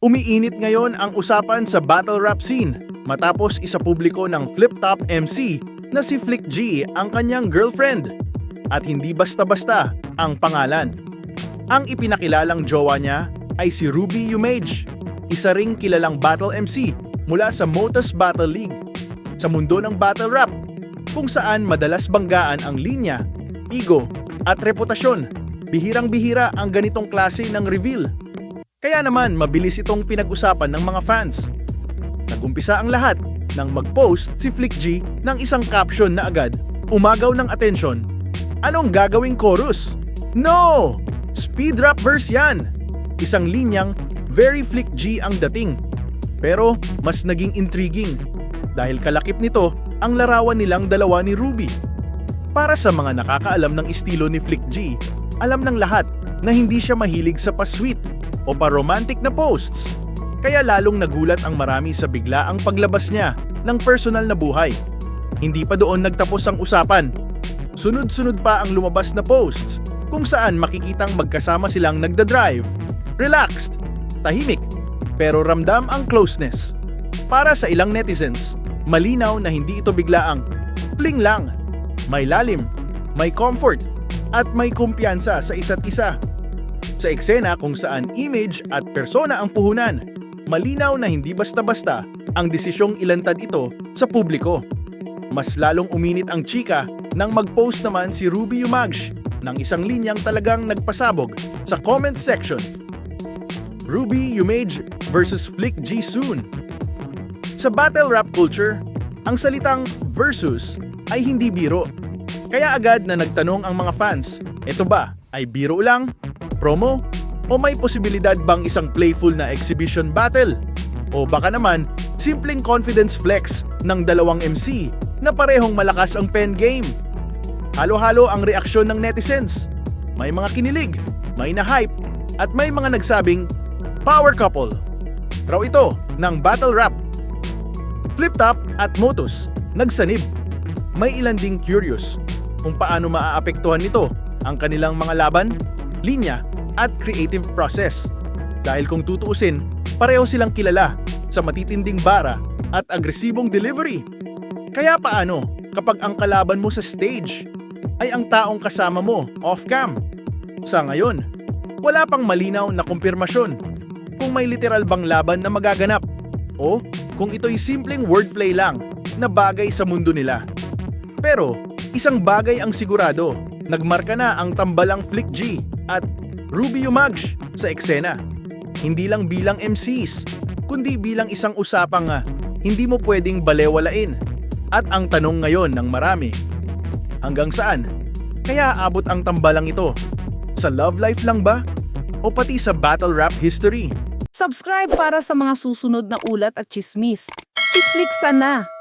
Umiinit ngayon ang usapan sa battle rap scene matapos isapubliko ng Flip Top MC na si Flick G ang kanyang girlfriend. At hindi basta-basta ang pangalan. Ang ipinakilalang jowa niya ay si Ruby Umage, isa ring kilalang battle MC mula sa Motus Battle League. Sa mundo ng battle rap, kung saan madalas banggaan ang linya, ego at reputasyon, bihirang-bihira ang ganitong klase ng reveal. Kaya naman mabilis itong pinag-usapan ng mga fans. Nagumpisa ang lahat nang mag-post si Flick G ng isang caption na agad umagaw ng atensyon. Anong gagawing chorus? No! Speed rap verse yan! Isang linyang very Flick G ang dating. Pero mas naging intriguing dahil kalakip nito ang larawan nilang dalawa ni Ruby. Para sa mga nakakaalam ng estilo ni Flick G, alam ng lahat na hindi siya mahilig sa pa-sweet o pa-romantic na posts. Kaya lalong nagulat ang marami sa biglaang paglabas niya ng personal na buhay. Hindi pa doon nagtapos ang usapan. Sunod-sunod pa ang lumabas na posts kung saan makikitang magkasama silang nagdadrive, relaxed, tahimik, pero ramdam ang closeness. Para sa ilang netizens, malinaw na hindi ito biglaang fling lang. May lalim, may comfort, at may kumpiyansa sa isa't isa. Sa eksena kung saan image at persona ang puhunan, malinaw na hindi basta-basta ang desisyong ilantad ito sa publiko. Mas lalong uminit ang chika nang mag-post naman si Ruby Umage ng isang linyang talagang nagpasabog sa comment section. Ruby Umage versus Flick G soon. Sa battle rap culture, ang salitang versus ay hindi biro. Kaya agad na nagtanong ang mga fans, ito ba ay biro lang, promo, o may posibilidad bang isang playful na exhibition battle? O baka naman, simpleng confidence flex ng dalawang MC na parehong malakas ang pen game? Halo-halo ang reaksyon ng netizens. May mga kinilig, may na-hype, at may mga nagsabing, power couple. Raw ito ng battle rap. Flip Top at Motus nagsanib. May ilan ding curious kung paano maaapektuhan nito ang kanilang mga laban, linya, at creative process. Dahil kung tutuusin, pareho silang kilala sa matitinding bara at agresibong delivery. Kaya paano kapag ang kalaban mo sa stage ay ang taong kasama mo off-cam? Sa ngayon, wala pang malinaw na kumpirmasyon kung may literal bang laban na magaganap o kung ito'y simpleng wordplay lang na bagay sa mundo nila. Pero isang bagay ang sigurado, nagmarka na ang tambalang Flick G at Ruby Umage sa eksena. Hindi lang bilang MCs, kundi bilang isang usapang hindi mo pwedeng balewalain. At ang tanong ngayon ng marami, hanggang saan kaya abot ang tambalang ito? Sa love life lang ba? O pati sa battle rap history? Subscribe para sa mga susunod na ulat at chismis. Please click sana.